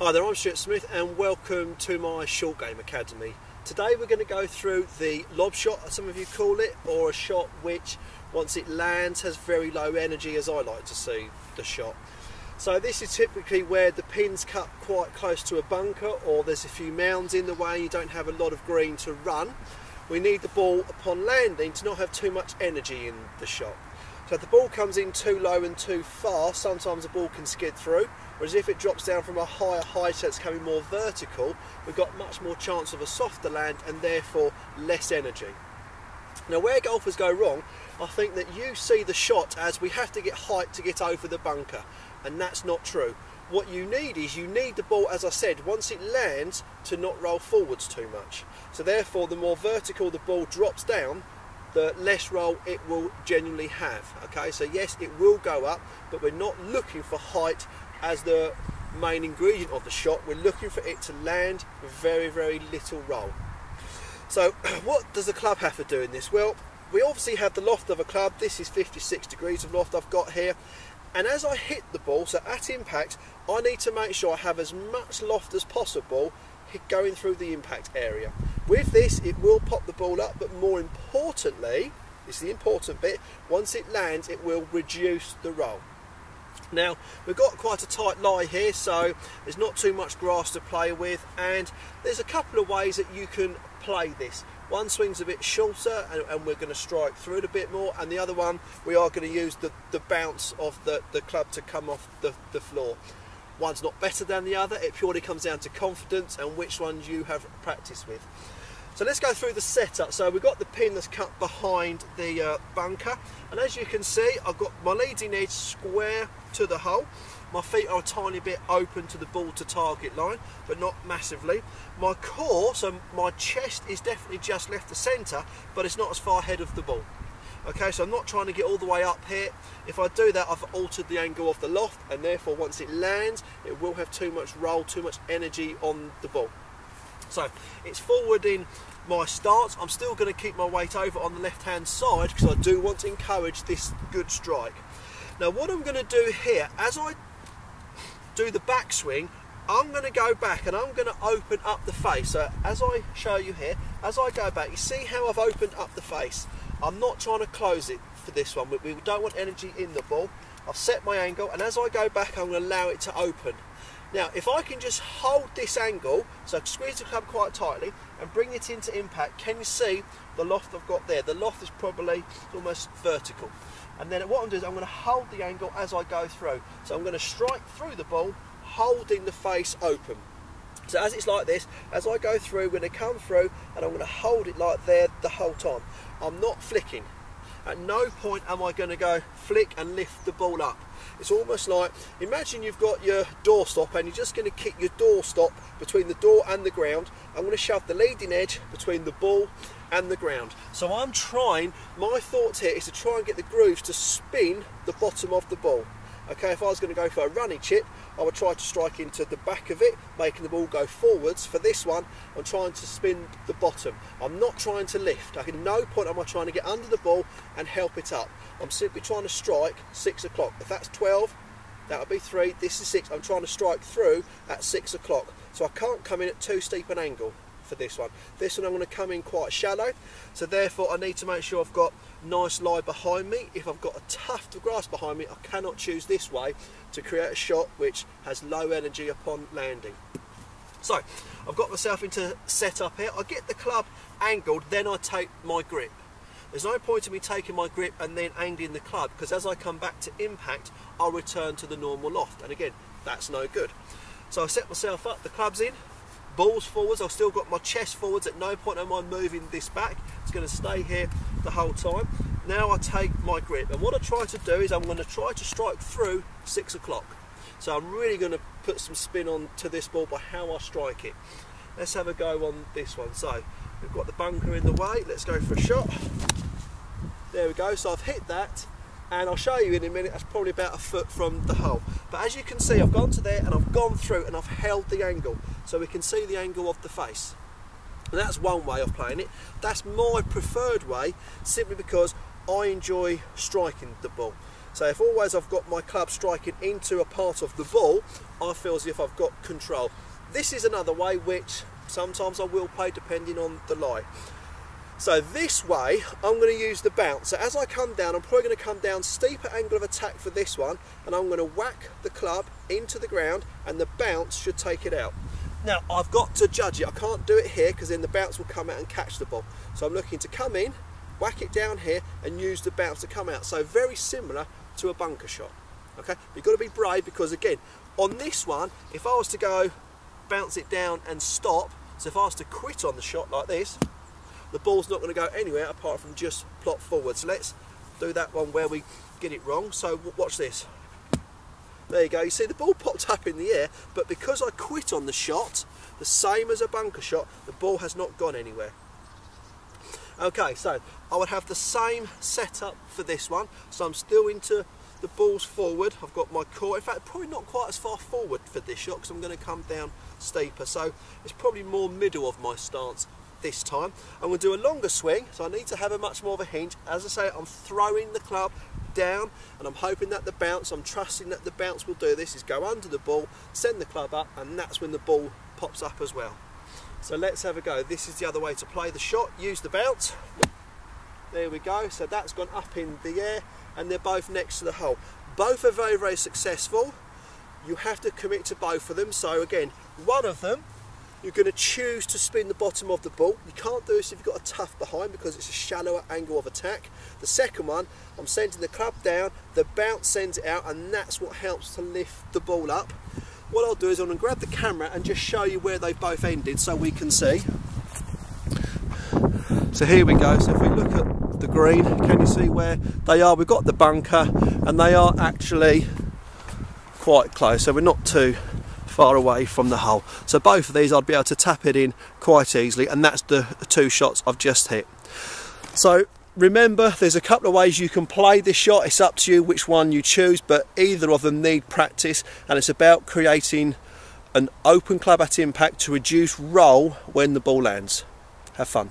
Hi there, I'm Stuart Smith and welcome to my Short Game Academy. Today we're going to go through the lob shot, as some of you call it, or a shot which once it lands has very low energy, as I like to see the shot. So this is typically where the pin's cut quite close to a bunker, or there's a few mounds in the way, you don't have a lot of green to run. We need the ball upon landing to not have too much energy in the shot. So if the ball comes in too low and too fast, sometimes the ball can skid through, whereas if it drops down from a higher height, so it's coming more vertical, we've got much more chance of a softer land and therefore less energy. Now where golfers go wrong, I think that you see the shot as we have to get height to get over the bunker, and that's not true. What you need is, you need the ball, as I said, once it lands, to not roll forwards too much. So therefore the more vertical the ball drops down, the less roll it will genuinely have. Okay, so yes, it will go up, but we're not looking for height as the main ingredient of the shot. We're looking for it to land with very, very little roll. So what does the club have to do in this? Well, we obviously have the loft of a club. This is 56 degrees of loft I've got here, and as I hit the ball, so at impact, I need to make sure I have as much loft as possible going through the impact area. With this, it will pop the ball up, but more importantly, this is the important bit, once it lands, it will reduce the roll. Now, we've got quite a tight lie here, so there's not too much grass to play with, and there's a couple of ways that you can play this. One swing's a bit shorter and we're going to strike through it a bit more, and the other one, we are going to use the bounce of the club to come off the floor. One's not better than the other, it purely comes down to confidence and which ones you have practice with. So let's go through the setup. So we've got the pin that's cut behind the bunker, and as you can see, I've got my leading edge square to the hole. My feet are a tiny bit open to the ball to target line, but not massively. My core, so my chest, is definitely just left the centre, but it's not as far ahead of the ball. Okay, so I'm not trying to get all the way up here. If I do that, I've altered the angle of the loft, and therefore once it lands, it will have too much roll, too much energy on the ball. So it's forward in my stance. I'm still going to keep my weight over on the left hand side because I do want to encourage this good strike. Now what I'm going to do here, as I do the backswing, I'm going to go back and I'm going to open up the face. So as I show you here, as I go back, you see how I've opened up the face. I'm not trying to close it for this one. We don't want energy in the ball. I've set my angle, and as I go back, I'm going to allow it to open. Now, if I can just hold this angle, so squeeze the club quite tightly and bring it into impact, can you see the loft I've got there? The loft is probably almost vertical. And then what I'm doing is I'm going to hold the angle as I go through. So I'm going to strike through the ball, holding the face open. So as it's like this, as I go through, I'm going to come through and I'm going to hold it like there the whole time. I'm not flicking. At no point am I going to go flick and lift the ball up. It's almost like, imagine you've got your doorstop and you're just going to kick your doorstop between the door and the ground. I'm going to shove the leading edge between the ball and the ground. So I'm trying, my thought here is to try and get the grooves to spin the bottom of the ball. Okay, if I was going to go for a running chip, I would try to strike into the back of it, making the ball go forwards. For this one, I'm trying to spin the bottom. I'm not trying to lift. At no point am I trying to get under the ball and help it up. I'm simply trying to strike 6 o'clock. If that's 12, that would be 3. This is 6. I'm trying to strike through at 6 o'clock. So I can't come in at too steep an angle for this one. This one I'm going to come in quite shallow, so therefore I need to make sure I've got nice lie behind me. If I've got a tuft of grass behind me, I cannot choose this way to create a shot which has low energy upon landing. So I've got myself into setup here. I get the club angled, then I take my grip. There's no point in me taking my grip and then angling the club, because as I come back to impact, I'll return to the normal loft, and again, that's no good. So I set myself up, the club's in, balls forwards, I've still got my chest forwards, at no point am I moving this back, it's going to stay here the whole time. Now I take my grip, and what I try to do is I'm going to try to strike through 6 o'clock. So I'm really going to put some spin on to this ball by how I strike it. Let's have a go on this one. So we've got the bunker in the way, let's go for a shot. There we go, so I've hit that, and I'll show you in a minute, that's probably about a foot from the hole. But as you can see, I've gone to there and I've gone through and I've held the angle, so we can see the angle of the face. And that's one way of playing it. That's my preferred way, simply because I enjoy striking the ball. So if always I've got my club striking into a part of the ball, I feel as if I've got control. This is another way which sometimes I will play depending on the lie. So this way I'm going to use the bounce. So as I come down, I'm probably going to come down steeper angle of attack for this one, and I'm going to whack the club into the ground and the bounce should take it out. Now I've got to judge it. I can't do it here because then the bounce will come out and catch the ball. So I'm looking to come in, whack it down here and use the bounce to come out. So very similar to a bunker shot. Okay, you've got to be brave because again, on this one, if I was to go bounce it down and stop, so if I was to quit on the shot like this, the ball's not going to go anywhere apart from just plot forward. So let's do that one where we get it wrong. So watch this. There you go. You see the ball popped up in the air, but because I quit on the shot, the same as a bunker shot, the ball has not gone anywhere. Okay, so I would have the same setup for this one. So I'm still into the balls forward. I've got my core. In fact, probably not quite as far forward for this shot because I'm going to come down steeper. So it's probably more middle of my stance this time. I'm going to do a longer swing, so I need to have a much more of a hinge. As I say, I'm throwing the club down and I'm hoping that the bounce, I'm trusting that the bounce will do this, is go under the ball, send the club up, and that's when the ball pops up as well. So let's have a go. This is the other way to play the shot. Use the bounce. There we go. So that's gone up in the air and they're both next to the hole. Both are very, very successful. You have to commit to both of them. So again, one of them, you're going to choose to spin the bottom of the ball. You can't do this if you've got a tuff behind because it's a shallower angle of attack. The second one, I'm sending the club down, the bounce sends it out, and that's what helps to lift the ball up. What I'll do is I'm going to grab the camera and just show you where they both ended so we can see. So here we go. So if we look at the green, can you see where they are? We've got the bunker and they are actually quite close, so we're not too far away from the hole. So both of these I'd be able to tap it in quite easily, and that's the two shots I've just hit. So remember, there's a couple of ways you can play this shot. It's up to you which one you choose, but either of them need practice, and it's about creating an open club at impact to reduce roll when the ball lands. Have fun.